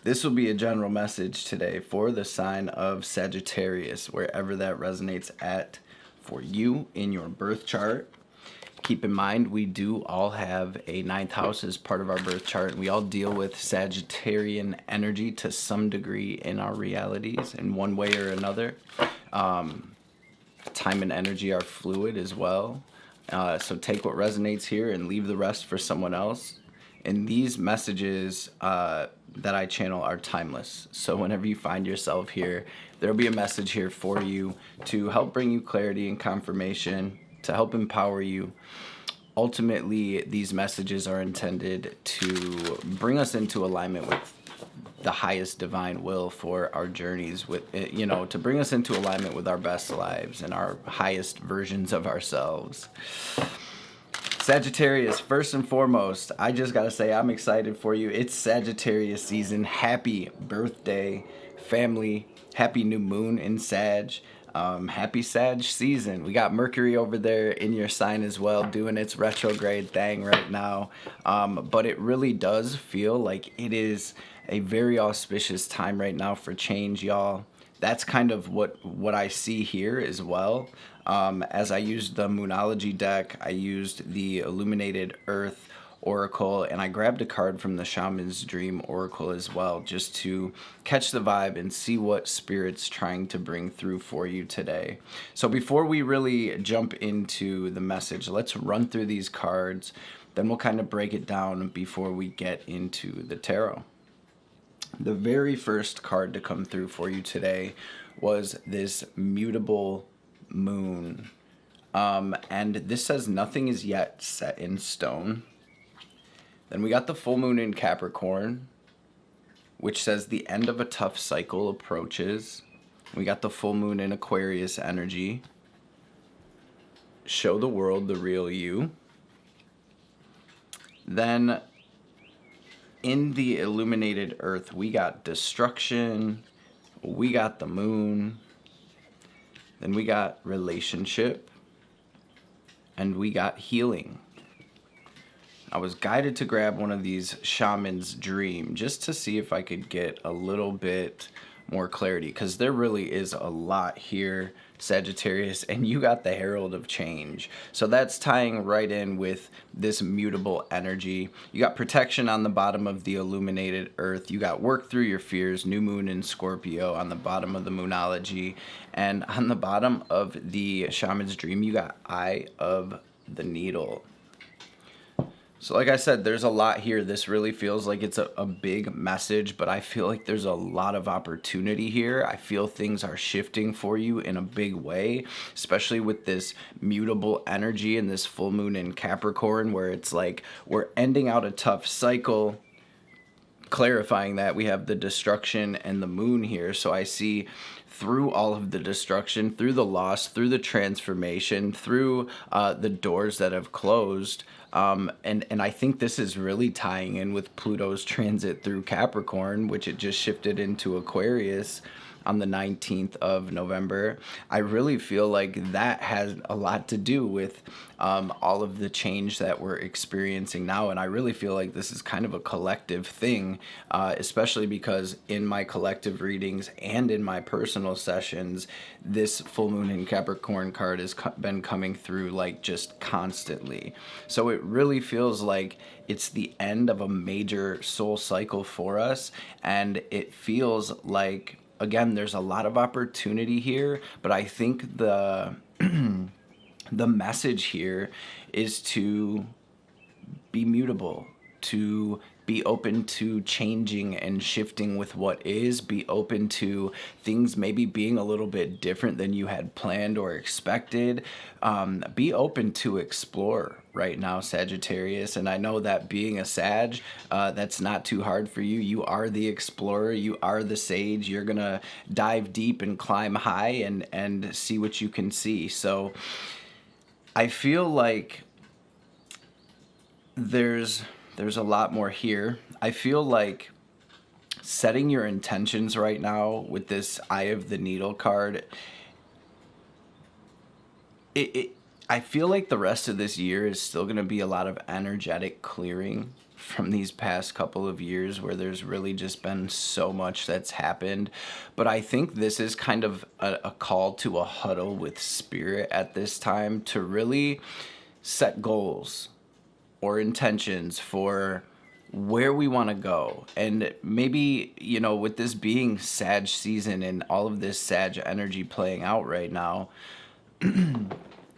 This will be a general message today for the sign of Sagittarius, wherever that resonates at for you in your birth chart. Keep in mind, we do all have a ninth house as part of our birth chart, and we all deal with Sagittarian energy to some degree in our realities in one way or another. Time and energy are fluid as well. So take what resonates here and leave the rest for someone else. And these messages that I channel are timeless. So whenever you find yourself here, there'll be a message here for you to help bring you clarity and confirmation, to help empower you. Ultimately, these messages are intended to bring us into alignment with the highest divine will for our journeys, with, you know, to bring us into alignment with our best lives and our highest versions of ourselves. Sagittarius, first and foremost, I just gotta say I'm excited for you. It's Sagittarius season. Happy birthday, family. Happy new moon in Sag. Happy Sag season. We got Mercury over there in your sign as well, doing its retrograde thing right now. But it really does feel like it is a very auspicious time right now for change, y'all. That's kind of what I see here as well. As I used the Moonology deck, I used the Illuminated Earth Oracle, and I grabbed a card from the Shaman's Dream Oracle as well, just to catch the vibe and see what Spirit's trying to bring through for you today. So before we really jump into the message, let's run through these cards, then we'll kind of break it down before we get into the tarot. The very first card to come through for you today was this mutable moon. And this says nothing is yet set in stone. Then we got the full moon in Capricorn, which says the end of a tough cycle approaches. We got the full moon in Aquarius energy. Show the world the real you. Then in the Illuminated Earth, we got destruction, we got the moon, then we got relationship, and we got healing. I was guided to grab one of these Shaman's Dream just to see if I could get a little bit more clarity, because there really is a lot here, Sagittarius, and you got the Herald of Change. So that's tying right in with this mutable energy. You got protection on the bottom of the Illuminated Earth. You got work through your fears, new moon in Scorpio on the bottom of the Moonology. And on the bottom of the Shaman's Dream, you got Eye of the Needle. So like I said, there's a lot here. This really feels like it's a big message, but I feel like there's a lot of opportunity here. I feel things are shifting for you in a big way, especially with this mutable energy and this full moon in Capricorn, where it's like we're ending out a tough cycle. Clarifying that, we have the destruction and the moon here. So I see through all of the destruction, through the loss, through the transformation, through the doors that have closed. And I think this is really tying in with Pluto's transit through Capricorn, which it just shifted into Aquarius on the 19th of November. I really feel like that has a lot to do with all of the change that we're experiencing now. And I really feel like this is kind of a collective thing, especially because in my collective readings and in my personal sessions, this full moon in Capricorn card has been coming through like just constantly. So it really feels like it's the end of a major soul cycle for us. And it feels like, again, there's a lot of opportunity here, but I think the the message here is to be mutable, to be open to changing and shifting with what is, be open to things maybe being a little bit different than you had planned or expected. Be open to explore right now, Sagittarius. And I know that being a Sag, that's not too hard for you. You are the explorer. You are the sage. You're going to dive deep and climb high and see what you can see. So I feel like there's a lot more here. I feel like setting your intentions right now with this Eye of the Needle card, I feel like the rest of this year is still going to be a lot of energetic clearing from these past couple of years where there's really just been so much that's happened. But I think this is kind of a call to a huddle with spirit at this time to really set goals or intentions for where we want to go. And maybe, you know, with this being Sag season and all of this Sag energy playing out right now,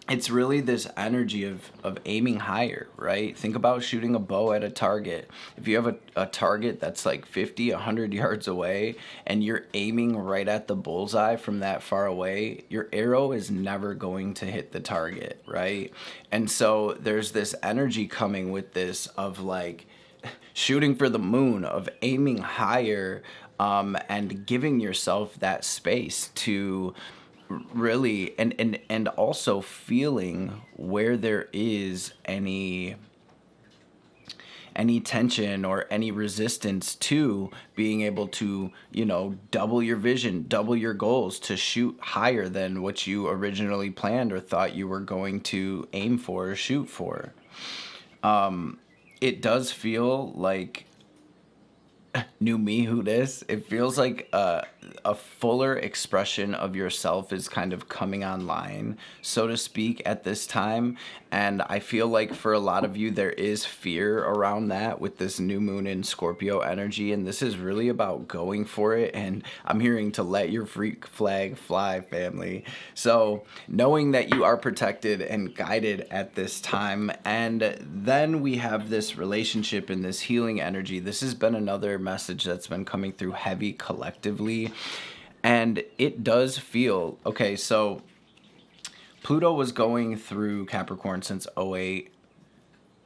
it's really this energy of aiming higher, right? Think about shooting a bow at a target. If you have a target that's like 50, 100 yards away and you're aiming right at the bullseye from that far away, your arrow is never going to hit the target, right? And so there's this energy coming with this of like shooting for the moon, of aiming higher, and giving yourself that space to really and also feeling where there is any tension or any resistance to being able to, you know, double your vision, double your goals, to shoot higher than what you originally planned or thought you were going to aim for or shoot for. It does feel like new me who this. It feels like a fuller expression of yourself is kind of coming online, so to speak, at this time. And I feel like for a lot of you, there is fear around that with this new moon in Scorpio energy. And this is really about going for it. And I'm hearing to let your freak flag fly, family. So knowing that you are protected and guided at this time. And then we have this relationship and this healing energy. This has been another message that's been coming through heavy collectively. And it does feel, okay, so Pluto was going through Capricorn since '08.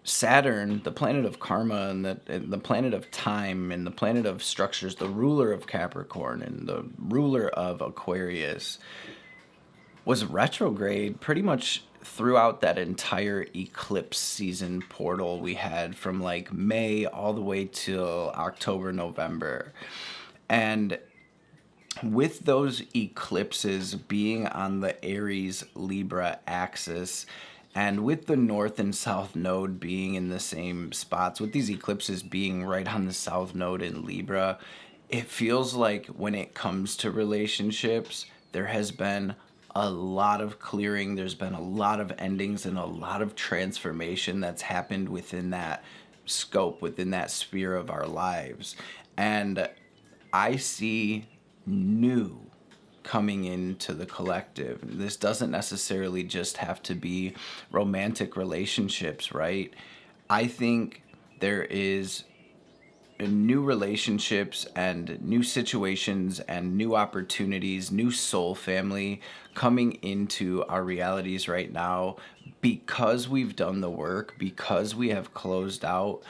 Saturn, the planet of karma and the planet of time and the planet of structures, the ruler of Capricorn and the ruler of Aquarius, was retrograde pretty much throughout that entire eclipse season portal we had from like May all the way till October, November. And with those eclipses being on the Aries Libra axis, and with the north and south node being in the same spots, with these eclipses being right on the south node in Libra, it feels like when it comes to relationships, there has been a lot of clearing, there's been a lot of endings and a lot of transformation that's happened within that scope, within that sphere of our lives. And I see new coming into the collective. This doesn't necessarily just have to be romantic relationships, right? I think there is new relationships and new situations and new opportunities, new soul family coming into our realities right now because we've done the work, because we have closed out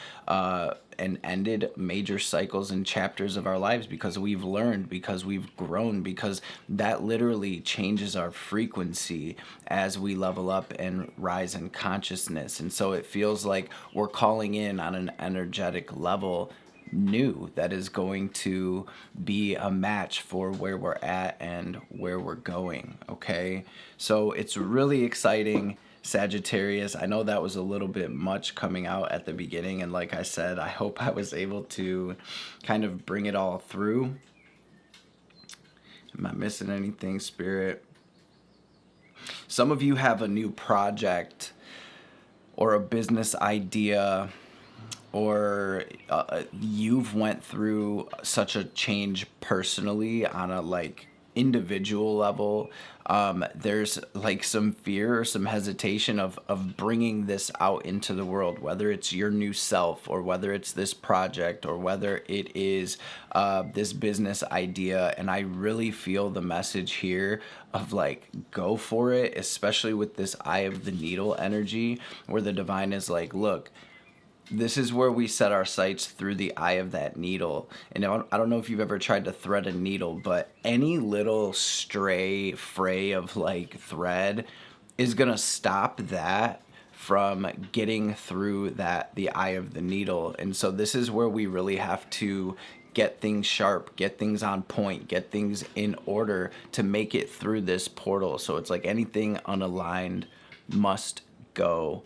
and ended major cycles and chapters of our lives, because we've learned, because we've grown, because that literally changes our frequency as we level up and rise in consciousness. And so it feels like we're calling in on an energetic level new that is going to be a match for where we're at and where we're going. Okay, so it's really exciting, Sagittarius. I know that was a little bit much coming out at the beginning, and like I said, I hope I was able to kind of bring it all through. Am I missing anything, Spirit? Some of you have a new project or a business idea, or you've went through such a change personally on a like individual level. There's like some fear or some hesitation of bringing this out into the world, whether it's your new self or whether it's this project or whether it is this business idea. And I really feel the message here of like, go for it, especially with this eye of the needle energy, where the divine is like, look, this is where we set our sights through the eye of that needle. And I don't know if you've ever tried to thread a needle, but any little stray fray of like thread is going to stop that from getting through the eye of the needle. And so this is where we really have to get things sharp, get things on point, get things in order to make it through this portal. So it's like anything unaligned must go.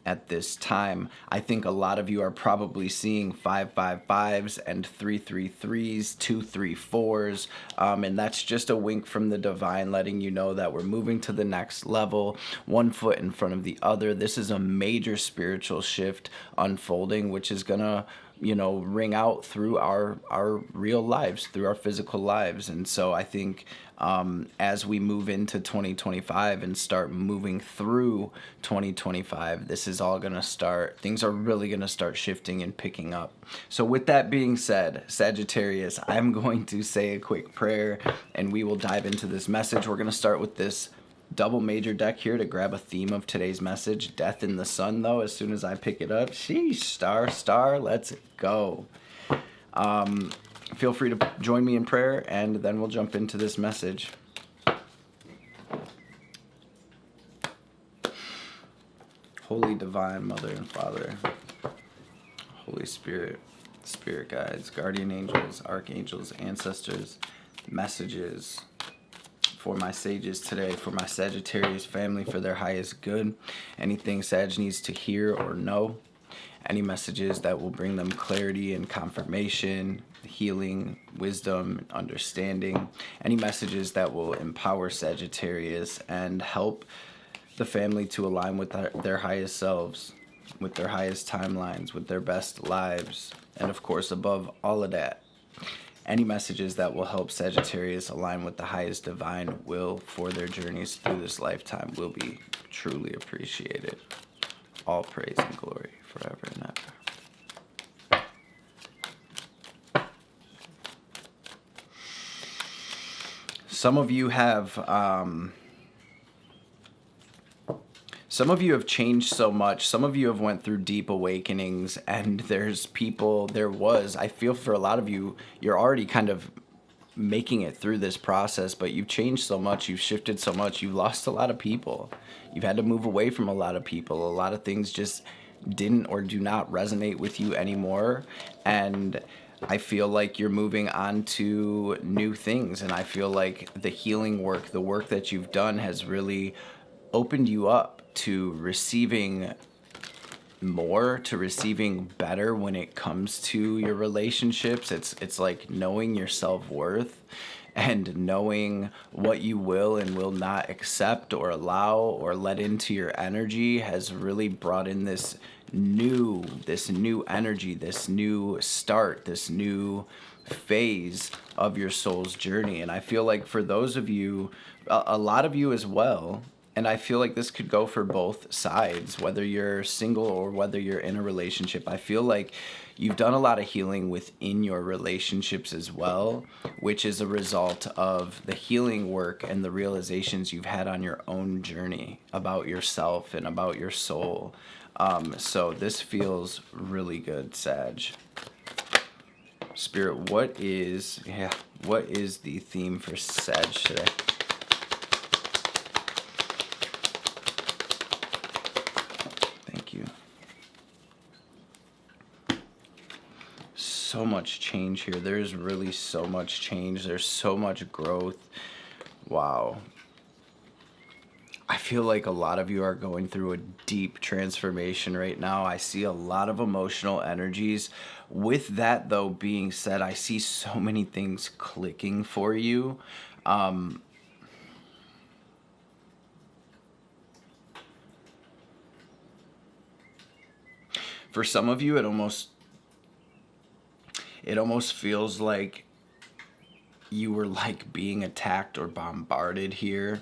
at this time. I think a lot of you are probably seeing 555s and 333s, 234s, and that's just a wink from the divine letting you know that we're moving to the next level, one foot in front of the other. This is a major spiritual shift unfolding, which is gonna ring out through our real lives, through our physical lives. And so I think as we move into 2025 and start moving through 2025, this is all gonna start, things are really gonna start shifting and picking up. So with that being said, Sagittarius, I'm going to say a quick prayer and we will dive into this message. We're gonna start with this double major deck here to grab a theme of today's message. Death in the sun, though, as soon as I pick it up. Sheesh, star, let's go. Feel free to join me in prayer, and then we'll jump into this message. Holy Divine Mother and Father, Holy Spirit, Spirit guides, guardian angels, archangels, ancestors, messages, for my sages today, for my Sagittarius family, for their highest good. Anything Sag needs to hear or know, any messages that will bring them clarity and confirmation, healing, wisdom, understanding, any messages that will empower Sagittarius and help the family to align with their highest selves, with their highest timelines, with their best lives, and of course, above all of that, any messages that will help Sagittarius align with the highest divine will for their journeys through this lifetime will be truly appreciated. All praise and glory forever and ever. Some of you have changed so much. Some of you have went through deep awakenings, and I feel for a lot of you, you're already kind of making it through this process, but you've changed so much, you've shifted so much, you've lost a lot of people. You've had to move away from a lot of people. A lot of things just didn't or do not resonate with you anymore. And I feel like you're moving on to new things. And I feel like the healing work, the work that you've done has really opened you up to receiving more, to receiving better when it comes to your relationships. It's like knowing your self-worth and knowing what you will and will not accept or allow or let into your energy has really brought in this new energy, this new start, this new phase of your soul's journey. And I feel like for those of you, a lot of you as well, and I feel like this could go for both sides, whether you're single or whether you're in a relationship. I feel like you've done a lot of healing within your relationships as well, which is a result of the healing work and the realizations you've had on your own journey about yourself and about your soul. So this feels really good, Sag. Spirit, what is the theme for Sag today? So much change here. There's really so much change. There's so much growth. Wow. I feel like a lot of you are going through a deep transformation right now. I see a lot of emotional energies. With that, though, being said, I see so many things clicking for you. For some of you, it almost feels like you were like being attacked or bombarded here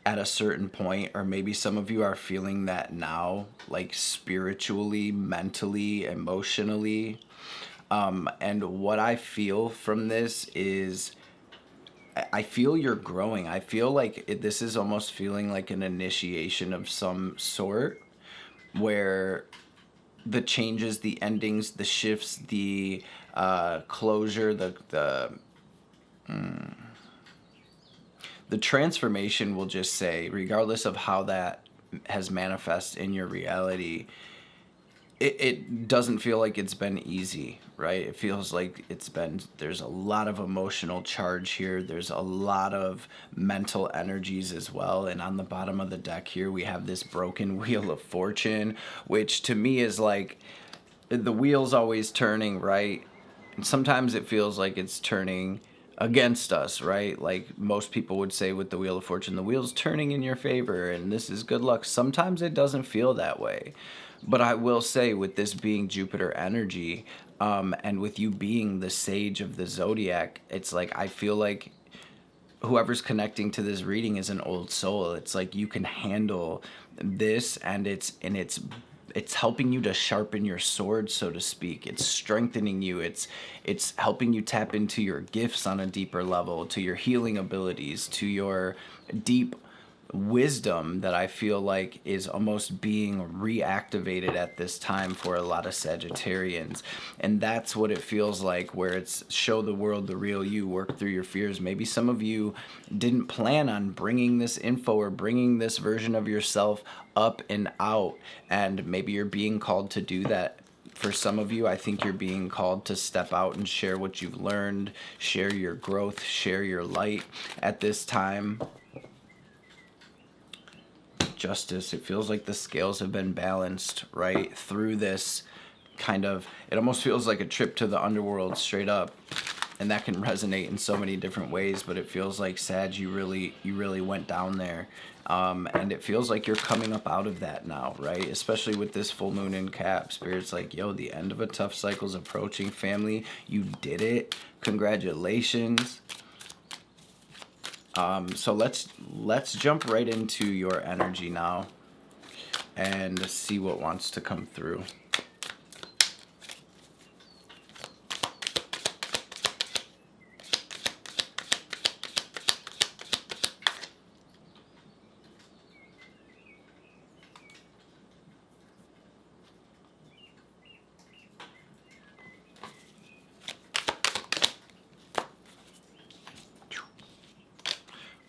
at a certain point, or maybe some of you are feeling that now, like spiritually, mentally, emotionally. And what I feel from this is I feel you're growing. I feel like this is almost feeling like an initiation of some sort, where the changes, the endings, the shifts, the closure, the transformation, will just say, regardless of how that has manifested in your reality, it doesn't feel like it's been easy, right? It feels like there's a lot of emotional charge here. There's a lot of mental energies as well. And on the bottom of the deck here, we have this broken wheel of fortune, which to me is like the wheel's always turning, right? And sometimes it feels like it's turning against us, right? Like most people would say with the wheel of fortune, the wheel's turning in your favor and this is good luck. Sometimes it doesn't feel that way. But I will say, with this being Jupiter energy, and with you being the sage of the zodiac, it's like I feel like whoever's connecting to this reading is an old soul. It's like you can handle this, and it's helping you to sharpen your sword, so to speak. It's strengthening you. It's helping you tap into your gifts on a deeper level, to your healing abilities, to your deep wisdom that I feel like is almost being reactivated at this time for a lot of Sagittarians. And that's what it feels like, where it's show the world the real you, work through your fears. Maybe some of you didn't plan on bringing this info or bringing this version of yourself up and out, and maybe you're being called to do that. For some of you, I think you're being called to step out and share what you've learned, share your growth, share your light at this time. Justice. It feels like the scales have been balanced right through this kind of, it almost feels like a trip to the underworld straight up, and that can resonate in so many different ways. But it feels like, Sag, you really went down there, and it feels like you're coming up out of that now, right? Especially with this full moon in Cap. Spirit's like, yo, the end of a tough cycle is approaching, family. You did it. Congratulations. So let's jump right into your energy now and see what wants to come through.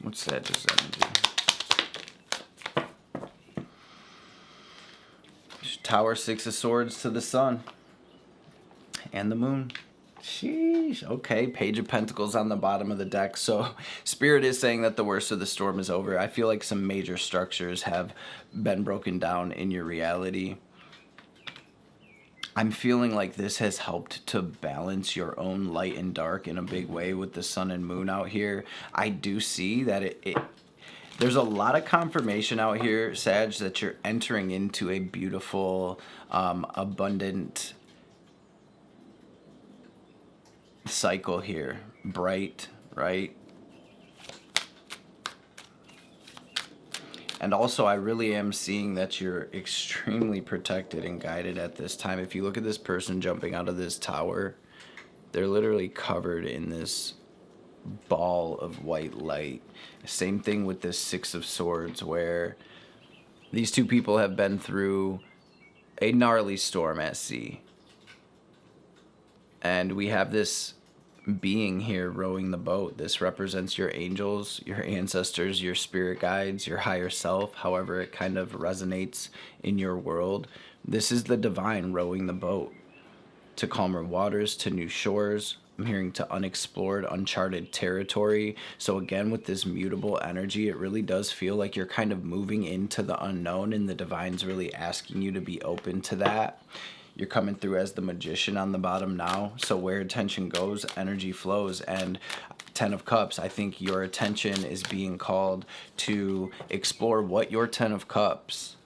What's that just energy? Tower, Six of Swords to the Sun and the Moon. Sheesh. Okay, Page of Pentacles on the bottom of the deck. So Spirit is saying that the worst of the storm is over. I feel like some major structures have been broken down in your reality. I'm feeling like this has helped to balance your own light and dark in a big way with the sun and moon out here. I do see that there's a lot of confirmation out here, Sag, that you're entering into a beautiful, abundant cycle here. Bright, right? And also, I really am seeing that you're extremely protected and guided at this time. If you look at this person jumping out of this tower, they're literally covered in this ball of white light. Same thing with this Six of Swords, where these two people have been through a gnarly storm at sea. And we have this being here rowing the boat. This represents your angels, your ancestors, your spirit guides, your higher self, however it kind of resonates in your world. This is the divine rowing the boat to calmer waters, to new shores. I'm hearing to unexplored, uncharted territory. So again, with this mutable energy, it really does feel like you're kind of moving into the unknown, and the divine's really asking you to be open to that. You're coming through as the Magician on the bottom now. So where attention goes, energy flows. And Ten of Cups, I think your attention is being called to explore what your Ten of Cups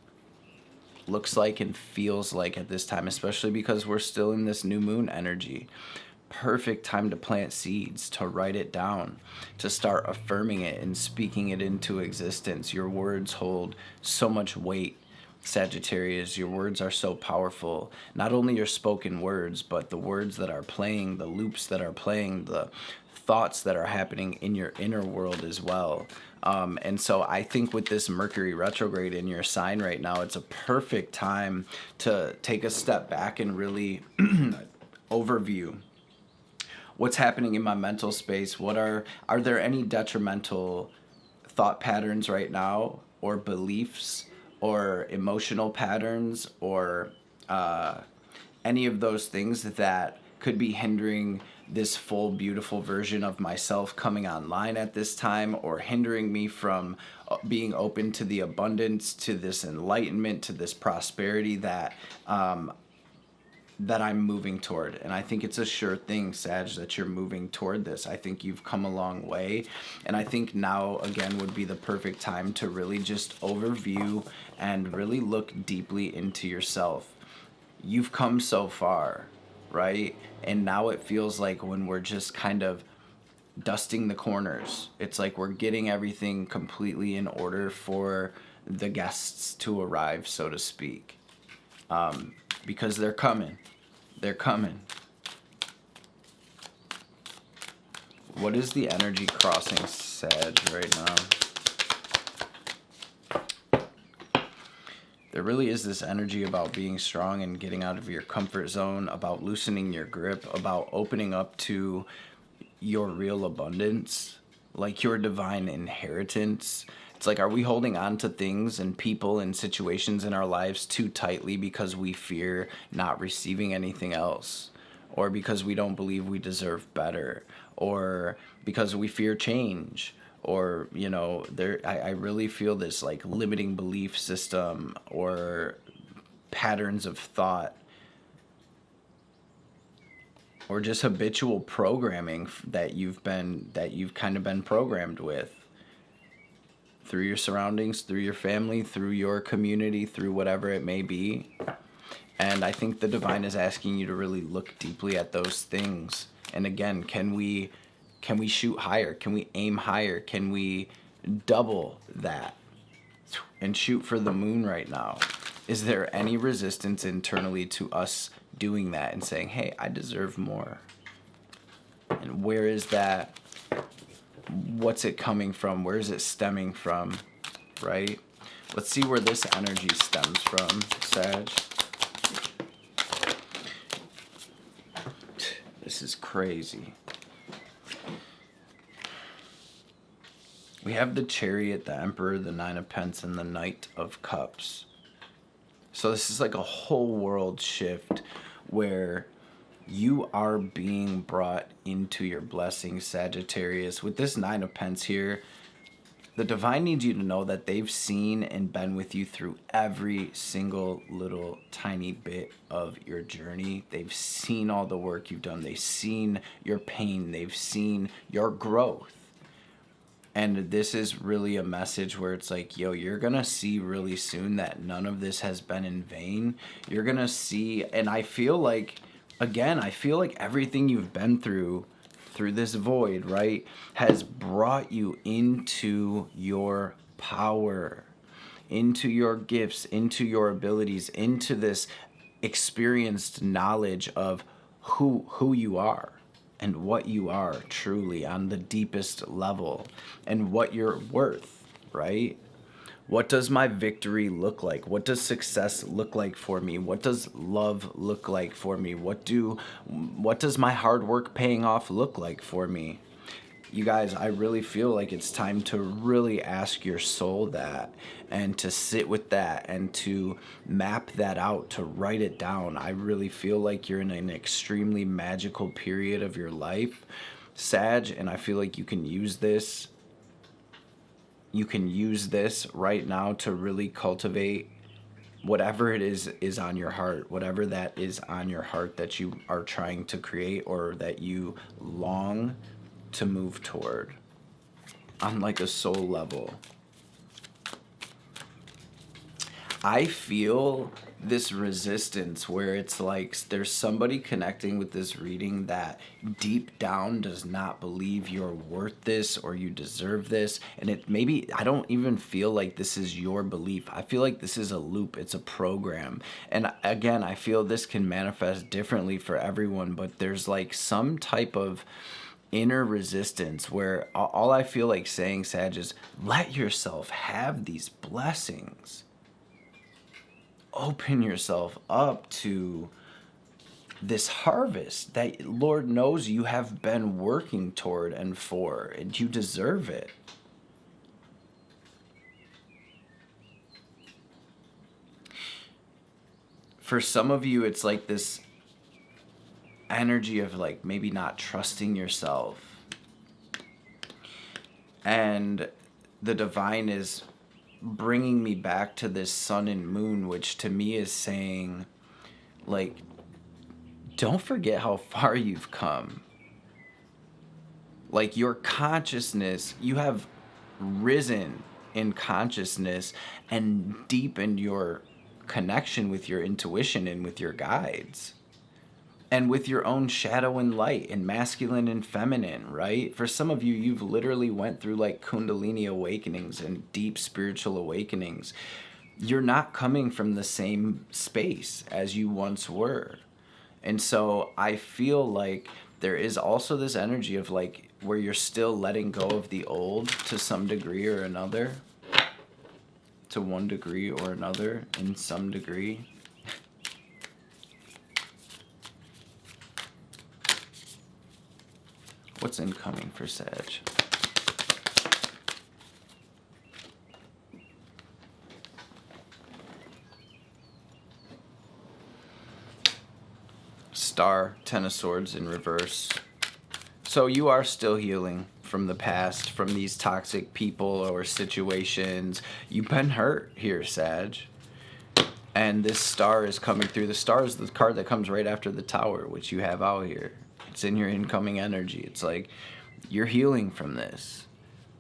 looks like and feels like at this time, especially because we're still in this new moon energy. Perfect time to plant seeds, to write it down, to start affirming it and speaking it into existence. Your words hold so much weight, Sagittarius. Your words are so powerful. Not only your spoken words, but the words that are playing, the loops that are playing, the thoughts that are happening in your inner world as well. And so I think with this Mercury retrograde in your sign right now, it's a perfect time to take a step back and really overview what's happening in my mental space. Are there any detrimental thought patterns right now, or beliefs, or emotional patterns, or any of those things that could be hindering this full beautiful version of myself coming online at this time, or hindering me from being open to the abundance, to this enlightenment, to this prosperity that I'm moving toward. And I think it's a sure thing, Sag, that you're moving toward this. I think you've come a long way. And I think now, again, would be the perfect time to really just overview and really look deeply into yourself. You've come so far, right? And now it feels like when we're just kind of dusting the corners, it's like we're getting everything completely in order for the guests to arrive, so to speak. Because they're coming. They're coming. What is the energy crossing Sag right now? There really is this energy about being strong and getting out of your comfort zone, about loosening your grip, about opening up to your real abundance, like your divine inheritance. It's like, are we holding on to things and people and situations in our lives too tightly because we fear not receiving anything else? Or because we don't believe we deserve better? Or because we fear change? Or, you know, I really feel this like limiting belief system or patterns of thought, or just habitual programming that you've kind of been programmed with through your surroundings, through your family, through your community, through whatever it may be. And I think the divine is asking you to really look deeply at those things. And again, can we shoot higher? Can we aim higher? Can we double that and shoot for the moon right now? Is there any resistance internally to us doing that and saying, hey, I deserve more? And where is that? What's it coming from? Where is it stemming from? Right? Let's see where this energy stems from, Sag. This is crazy. We have the Chariot, the Emperor, the Nine of Pentacles, and the Knight of Cups. So this is like a whole world shift where you are being brought into your blessings, Sagittarius. With this Nine of Pentacles here, the divine needs you to know that they've seen and been with you through every single little tiny bit of your journey. They've seen all the work you've done. They've seen your pain. They've seen your growth. And this is really a message where it's like, yo, you're going to see really soon that none of this has been in vain. You're going to see, and I feel like, again, I feel like everything you've been through this void, right, has brought you into your power, into your gifts, into your abilities, into this experienced knowledge of who you are and what you are truly on the deepest level and what you're worth, right? What does my victory look like? What does success look like for me? What does love look like for me? What does my hard work paying off look like for me? You guys, I really feel like it's time to really ask your soul that, and to sit with that, and to map that out, to write it down. I really feel like you're in an extremely magical period of your life, Sag, and I feel like you can use this. You can use this right now to really cultivate whatever it is on your heart, whatever that is on your heart that you are trying to create, or that you long to move toward on like a soul level. I feel this resistance where it's like there's somebody connecting with this reading that deep down does not believe you're worth this or you deserve this. And it maybe, I don't even feel like this is your belief. I feel like this is a loop. It's a program. And again, I feel this can manifest differently for everyone, but there's like some type of inner resistance where all I feel like saying, Sag, is let yourself have these blessings. Open yourself up to this harvest that Lord knows you have been working toward and for, and you deserve it. for some of you, it's like this energy of like maybe not trusting yourself. And the divine is bringing me back to this sun and moon, which to me is saying, like, don't forget how far you've come. Like, your consciousness, you have risen in consciousness and deepened your connection with your intuition and with your guides. And with your own shadow and light, and masculine and feminine, right? For some of you, you've literally went through like Kundalini awakenings and deep spiritual awakenings. You're not coming from the same space as you once were. And so I feel like there is also this energy of like where you're still letting go of the old to some degree or another. To one degree or another, in some degree. What's incoming for Sag? Star, Ten of Swords in reverse. So you are still healing from the past, from these toxic people or situations. You've been hurt here, Sag. And this star is coming through. The star is the card that comes right after the Tower, which you have out here. It's in your incoming energy. It's like you're healing from this.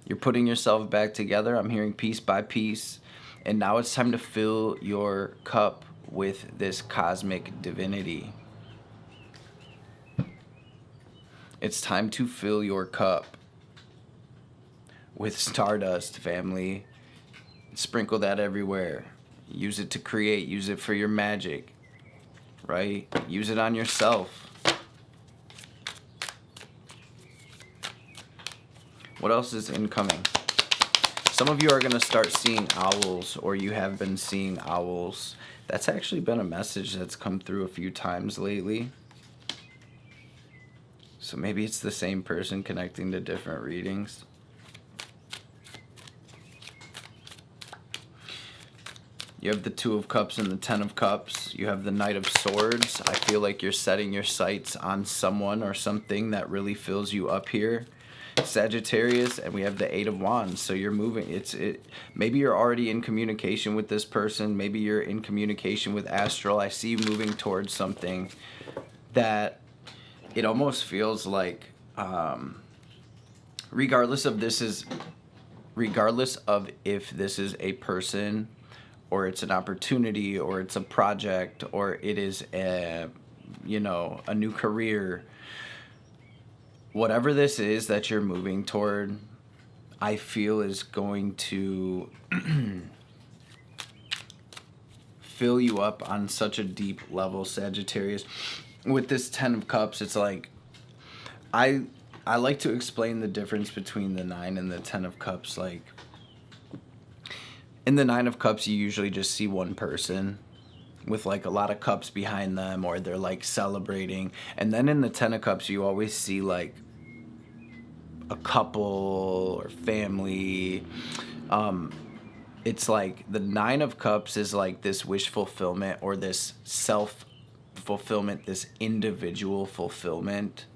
You're putting yourself back together. I'm hearing piece by piece. And now it's time to fill your cup with this cosmic divinity. It's time to fill your cup with stardust, family. Sprinkle that everywhere. Use it to create. Use it for your magic, right? Use it on yourself. What else is incoming? Some of you are going to start seeing owls, or you have been seeing owls. That's actually been a message that's come through a few times lately. So maybe it's the same person connecting to different readings. You have the Two of Cups and the Ten of Cups. You have the Knight of Swords. I feel like you're setting your sights on someone or something that really fills you up here. Sagittarius, and we have the Eight of Wands. So you're moving. Maybe you're already in communication with this person. Maybe you're in communication with Astral. I see you moving towards something that it almost feels like, regardless of if this is a person, or it's an opportunity, or it's a project, or it is a new career. Whatever this is that you're moving toward, I feel is going to fill you up on such a deep level, Sagittarius. With this Ten of Cups, it's like, I like to explain the difference between the Nine and the Ten of Cups. Like, in the Nine of Cups, you usually just see one person with like a lot of cups behind them, or they're like celebrating. And then in the Ten of Cups, you always see like a couple or family. It's like the Nine of Cups is like this wish fulfillment, or this self fulfillment, this individual fulfillment.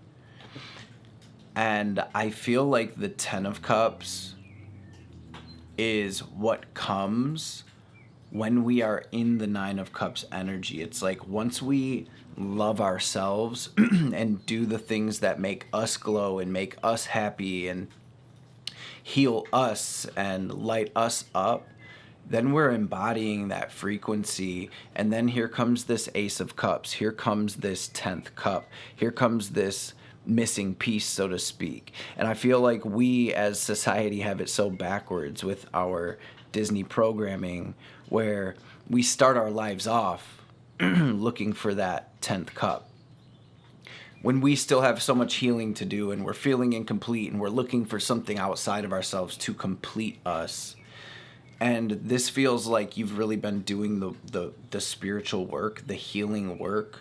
And I feel like the Ten of Cups is what comes when we are in the Nine of Cups energy. It's like once we love ourselves and do the things that make us glow and make us happy and heal us and light us up, then we're embodying that frequency. And then here comes this Ace of Cups. Here comes this 10th cup. Here comes this missing piece, so to speak. And I feel like we as society have it so backwards with our Disney programming, where we start our lives off looking for that 10th cup, when we still have so much healing to do, and we're feeling incomplete, and we're looking for something outside of ourselves to complete us. And this feels like you've really been doing the spiritual work, the healing work,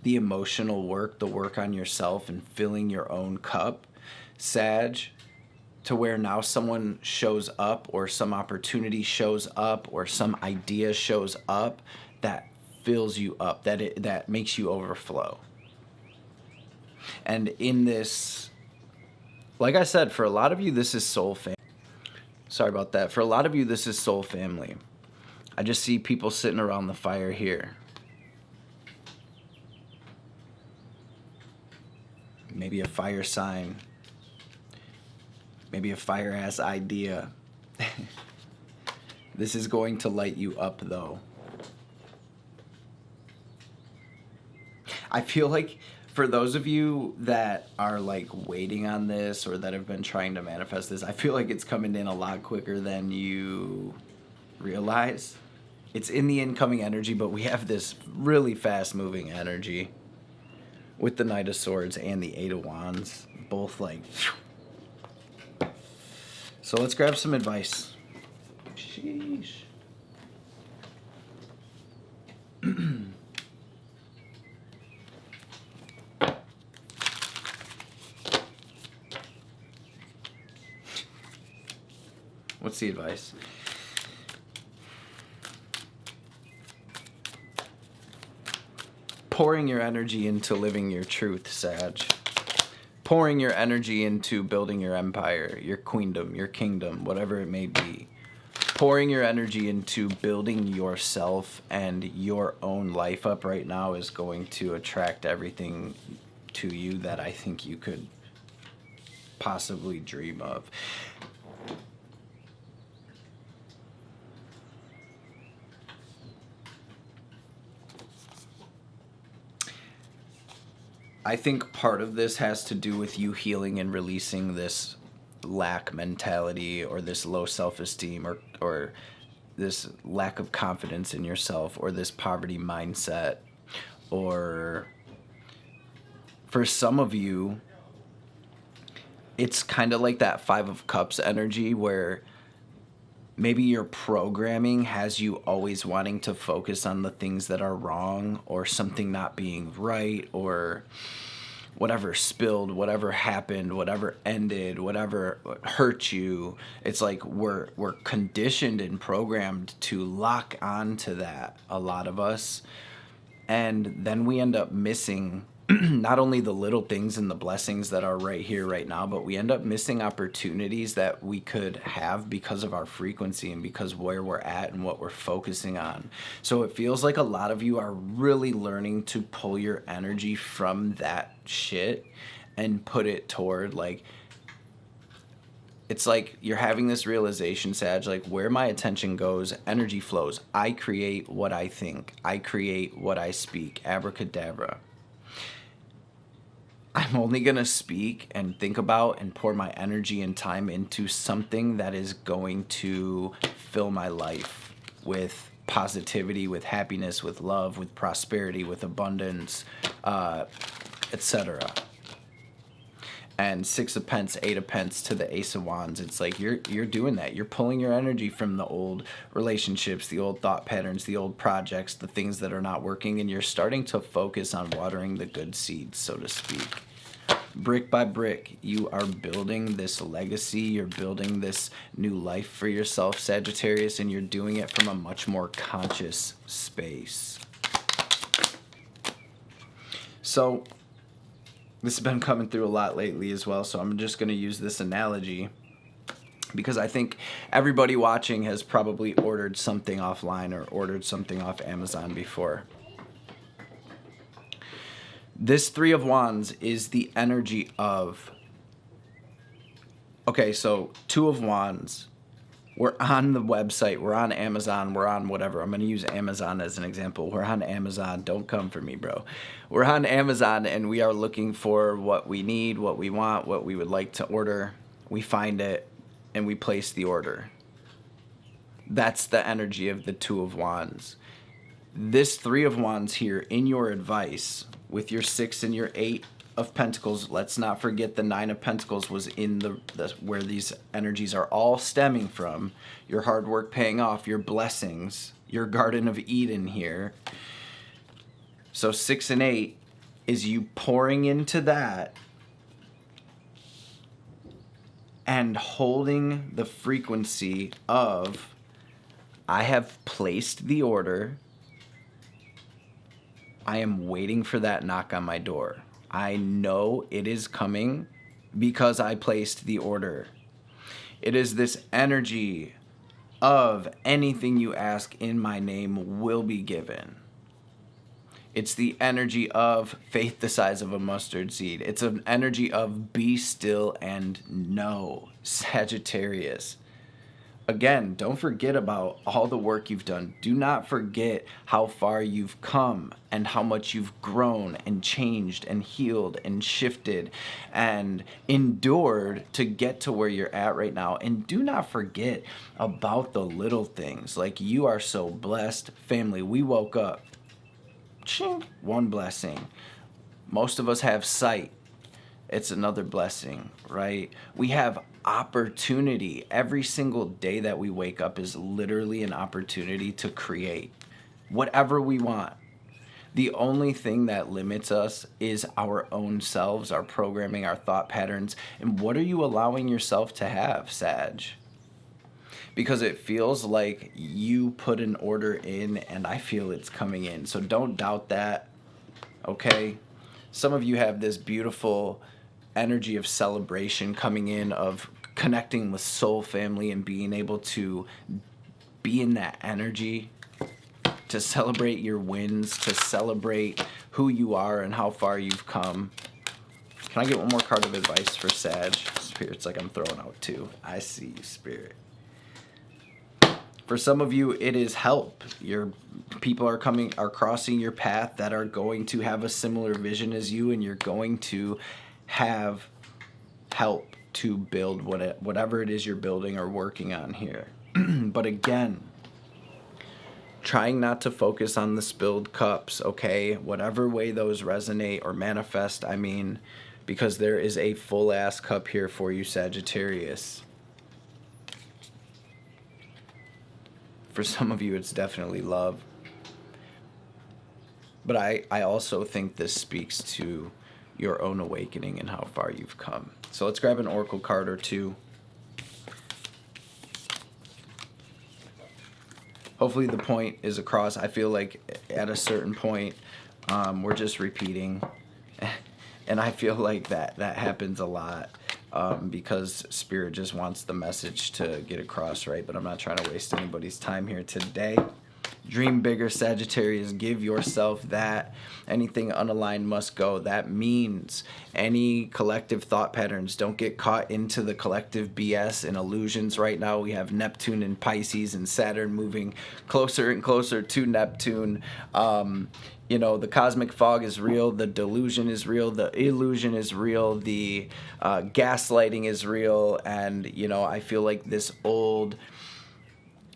the emotional work, the work on yourself and filling your own cup, Sag, to where now someone shows up, or some opportunity shows up, or some idea shows up that fills you up, that makes you overflow. And in this, like I said, for a lot of you, this is soul family. Sorry about that. For a lot of you, this is soul family. I just see people sitting around the fire here. Maybe a fire sign. Maybe a fire-ass idea. This is going to light you up, though. I feel like for those of you that are like waiting on this or that have been trying to manifest this, I feel like it's coming in a lot quicker than you realize. It's in the incoming energy, but we have this really fast-moving energy with the Knight of Swords and the Eight of Wands, both like... So let's grab some advice. Sheesh. What's the advice? Pouring your energy into living your truth, Sag. Pouring your energy into building your empire, your queendom, your kingdom, whatever it may be. Pouring your energy into building yourself and your own life up right now is going to attract everything to you that I think you could possibly dream of. I think part of this has to do with you healing and releasing this lack mentality or this low self-esteem or this lack of confidence in yourself or this poverty mindset. Or for some of you, it's kind of like that Five of Cups energy where maybe your programming has you always wanting to focus on the things that are wrong or something not being right or whatever spilled, whatever happened, whatever ended, whatever hurt you. It's like we're conditioned and programmed to lock onto that, a lot of us. And then we end up missing not only the little things and the blessings that are right here, right now, but we end up missing opportunities that we could have because of our frequency and because where we're at and what we're focusing on. So it feels like a lot of you are really learning to pull your energy from that shit and put it toward, like, it's like you're having this realization, Sag, like where my attention goes, energy flows. I create what I think. I create what I speak. Abracadabra. I'm only going to speak and think about and pour my energy and time into something that is going to fill my life with positivity, with happiness, with love, with prosperity, with abundance, etc. And Six of Pence, Eight of Pence to the Ace of Wands. It's like you're doing that. You're pulling your energy from the old relationships, the old thought patterns, the old projects, the things that are not working, and you're starting to focus on watering the good seeds, so to speak. Brick by brick, you are building this legacy. You're building this new life for yourself, Sagittarius, and you're doing it from a much more conscious space. So this has been coming through a lot lately as well, so I'm just going to use this analogy because I think everybody watching has probably ordered something offline or ordered something off Amazon before. This Three of Wands is the energy of... Okay, so Two of Wands. We're on the website. We're on Amazon. We're on whatever. I'm going to use Amazon as an example. We're on Amazon. Don't come for me, bro. We're on Amazon, and we are looking for what we need, what we want, what we would like to order. We find it, and we place the order. That's the energy of the Two of Wands. This Three of Wands here in your advice with your Six and your Eight of Pentacles. Let's not forget the Nine of Pentacles was in the where these energies are all stemming from. Your hard work paying off, your blessings, your Garden of Eden here. So 6 and 8 is you pouring into that and holding the frequency of I have placed the order. I am waiting for that knock on my door. I know it is coming because I placed the order. It is this energy of anything you ask in my name will be given. It's the energy of faith the size of a mustard seed. It's an energy of be still and know, Sagittarius. Again, don't forget about all the work you've done. Do not forget how far you've come and how much you've grown and changed and healed and shifted and endured to get to where you're at right now. And do not forget about the little things. Like, you are so blessed. Family, we woke up. Ching, one blessing. Most of us have sight. It's another blessing, right? We have opportunity. Every single day that we wake up is literally an opportunity to create whatever we want. The only thing that limits us is our own selves, our programming, our thought patterns. And what are you allowing yourself to have, Sag? Because it feels like you put an order in and I feel it's coming in. So don't doubt that, okay? Some of you have this beautiful energy of celebration coming in, of connecting with soul family and being able to be in that energy to celebrate your wins, to celebrate who you are and how far you've come. Can I get one more card of advice for Sag? Spirit's like I'm throwing out two. I see you, Spirit. For some of you, it is help. Your people are crossing your path that are going to have a similar vision as you, and you're going to have help to build whatever it is you're building or working on here. But again, trying not to focus on the spilled cups, okay? Whatever way those resonate or manifest, I mean, because there is a full ass cup here for you, Sagittarius. For some of you, it's definitely love. But I also think this speaks to your own awakening and how far you've come. So let's grab an oracle card or two. Hopefully the point is across. I feel like at a certain point, we're just repeating. And I feel like that happens a lot. Because Spirit just wants the message to get across, right? But I'm not trying to waste anybody's time here today. Dream bigger, Sagittarius. Give yourself that. Anything unaligned must go. That means any collective thought patterns. Don't get caught into the collective BS and illusions right now. We have Neptune and Pisces and Saturn moving closer and closer to Neptune. You know, the cosmic fog is real, the delusion is real, the illusion is real, the gaslighting is real, and, you know, I feel like this old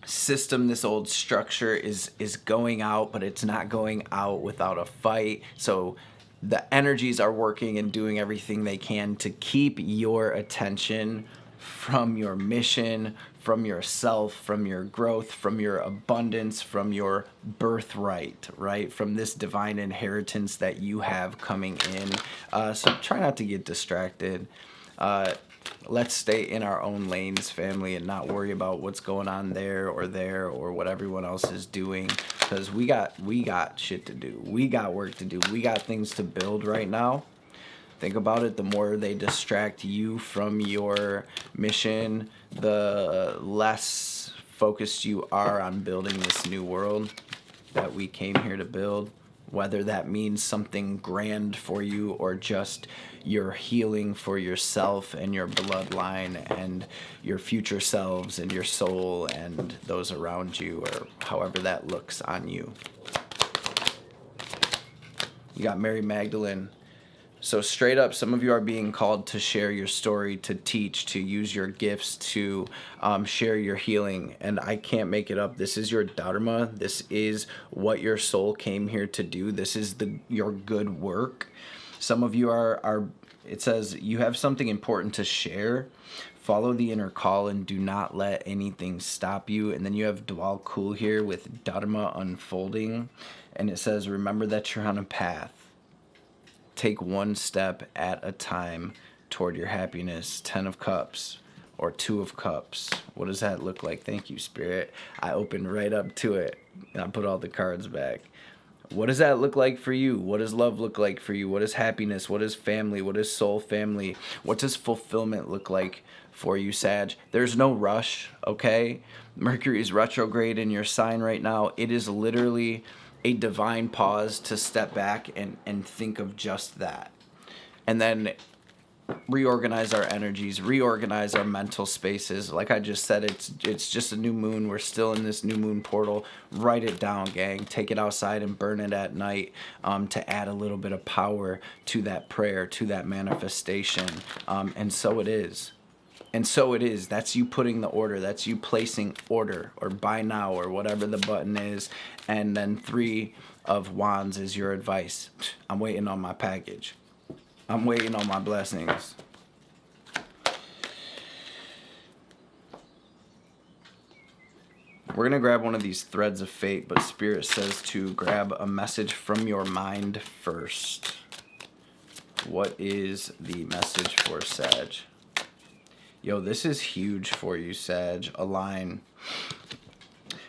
system, this old structure is going out, but it's not going out without a fight. So the energies are working and doing everything they can to keep your attention from your mission, from yourself, from your growth, from your abundance, from your birthright, right? From this divine inheritance that you have coming in. So try not to get distracted. Let's stay in our own lanes, family, and not worry about what's going on there or what everyone else is doing, because we got shit to do. We got work to do. We got things to build right now. Think about it. The more they distract you from your mission, the less focused you are on building this new world that we came here to build. Whether that means something grand for you or just your healing for yourself and your bloodline and your future selves and your soul and those around you, or however that looks on you. You got Mary Magdalene. So straight up, some of you are being called to share your story, to teach, to use your gifts, to share your healing. And I can't make it up. This is your dharma. This is what your soul came here to do. This is your good work. Some of you are, it says, you have something important to share. Follow the inner call and do not let anything stop you. And then you have Dwal Kul here with dharma unfolding. And it says, remember that you're on a path. Take one step at a time toward your happiness. 10 of Cups or 2 of Cups. What does that look like? Thank you, Spirit. I opened right up to it and I put all the cards back. What does that look like for you? What does love look like for you? What is happiness? What is family? What is soul family? What does fulfillment look like for you, Sag? There's no rush, okay? Mercury is retrograde in your sign right now. It is literally a divine pause to step back and think of just that. And then reorganize our energies, reorganize our mental spaces. Like I just said, it's just a new moon. We're still in this new moon portal. Write it down, gang. Take it outside and burn it at night, to add a little bit of power to that prayer, to that manifestation. And so it is. And so it is. That's you putting the order. That's you placing order, or buy now, or whatever the button is. And then 3 of Wands is your advice. I'm waiting on my package. I'm waiting on my blessings. We're going to grab one of these threads of fate, but Spirit says to grab a message from your mind first. What is the message for Sag? Yo, this is huge for you, Sag. Align.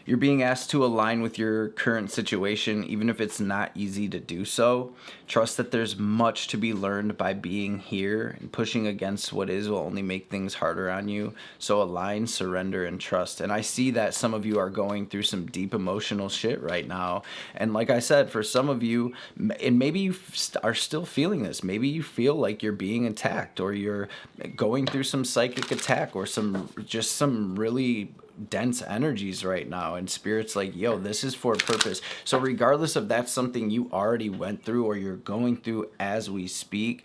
You're being asked to align with your current situation, even if it's not easy to do so. Trust that there's much to be learned by being here, and pushing against what is will only make things harder on you. So align, surrender, and trust. And I see that some of you are going through some deep emotional shit right now. And like I said, for some of you, and maybe you are still feeling this, maybe you feel like you're being attacked, or you're going through some psychic attack, or some really dense energies right now, and Spirit's like, yo, this is for a purpose. So regardless if that's something you already went through or you're going through as we speak,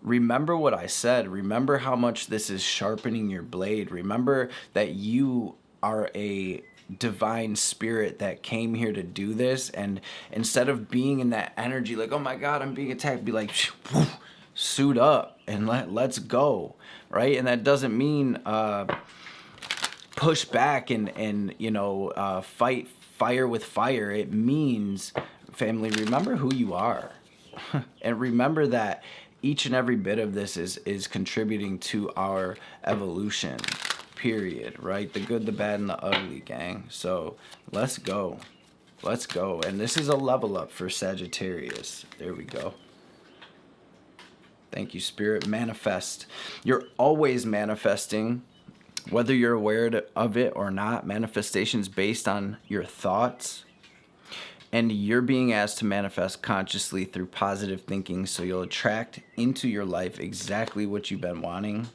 remember what I said. Remember how much this is sharpening your blade. Remember that you are a divine spirit that came here to do this, and instead of being in that energy like, oh my god, I'm being attacked, be like, suit up and let's go, right? And that doesn't mean push back and fight fire with fire. It means, family, remember who you are. And remember that each and every bit of this is contributing to our evolution, period, right? The good, the bad, and the ugly, gang. So let's go. Let's go. And this is a level up for Sagittarius. There we go. Thank you, Spirit. Manifest. You're always manifesting. Whether you're aware of it or not, manifestation's based on your thoughts. And you're being asked to manifest consciously through positive thinking, so you'll attract into your life exactly what you've been wanting.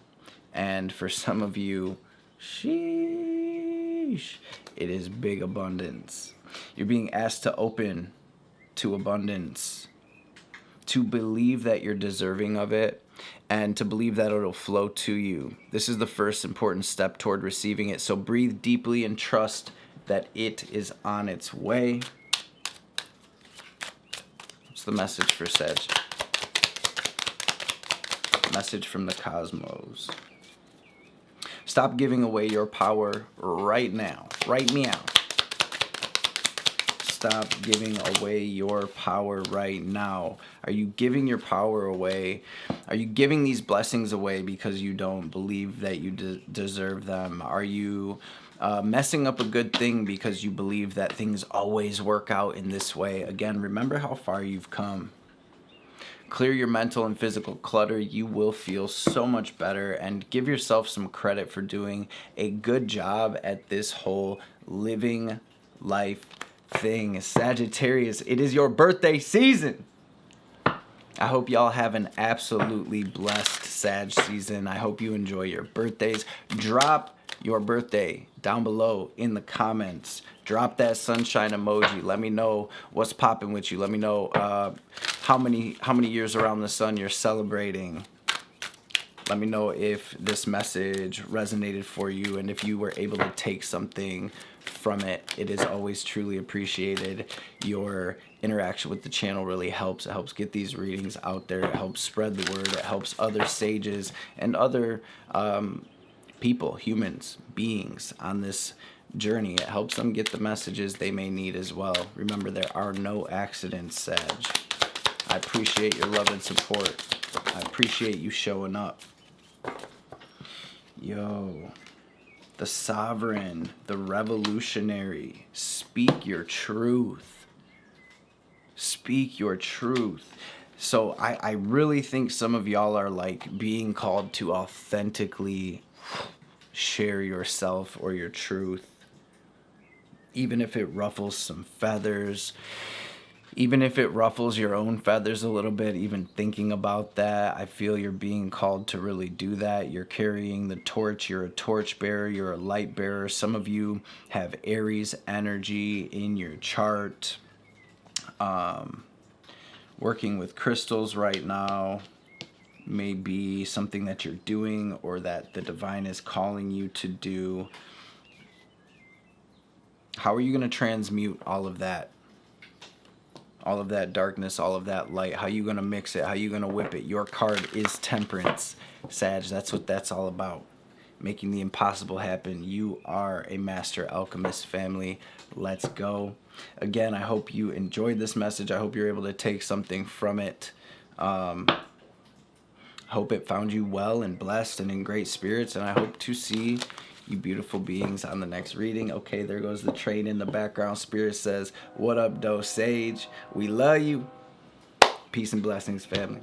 And for some of you, sheesh, it is big abundance. You're being asked to open to abundance, to believe that you're deserving of it, and to believe that it'll flow to you. This is the first important step toward receiving it. So breathe deeply and trust that it is on its way. What's the message for Sag? Message from the cosmos. Stop giving away your power right now. Right meow. Stop giving away your power right now. Are you giving your power away? Are you giving these blessings away because you don't believe that you deserve them? Are you messing up a good thing because you believe that things always work out in this way? Again, remember how far you've come. Clear your mental and physical clutter. You will feel so much better, and give yourself some credit for doing a good job at this whole living life thing. Sagittarius, it is your birthday season. I hope y'all have an absolutely blessed Sag season. I hope you enjoy your birthdays. Drop your birthday down below in the comments. Drop that sunshine emoji. Let me know what's popping with you. Let me know how many years around the sun you're celebrating. Let me know if this message resonated for you, and if you were able to take something from it. It is always truly appreciated. Your interaction with the channel really helps. It helps get these readings out there. It helps spread the word. It helps other sages and other people, humans, beings on this journey. It helps them get the messages they may need as well. Remember, there are no accidents, Sag. I appreciate your love and support. I appreciate you showing up. Yo, the sovereign, the revolutionary, speak your truth. Speak your truth. So I really think some of y'all are like being called to authentically share yourself or your truth, even if it ruffles some feathers, even if it ruffles your own feathers a little bit. Even thinking about that, I feel you're being called to really do that. You're carrying the torch. You're a torch bearer. You're a light bearer. Some of you have Aries energy in your chart. Working with crystals right now may be something that you're doing or that the divine is calling you to do. How are you going to transmute all of that? All of that darkness, all of that light. How are you going to mix it? How are you going to whip it? Your card is Temperance, Sag. That's what that's all about. Making the impossible happen. You are a master alchemist, family. Let's go. Again, I hope you enjoyed this message. I hope you're able to take something from it. Hope it found you well and blessed and in great spirits. And I hope to see you beautiful beings on the next reading. Okay, there goes the train in the background. Spirit says, what up, Sage? We love you. Peace and blessings, family.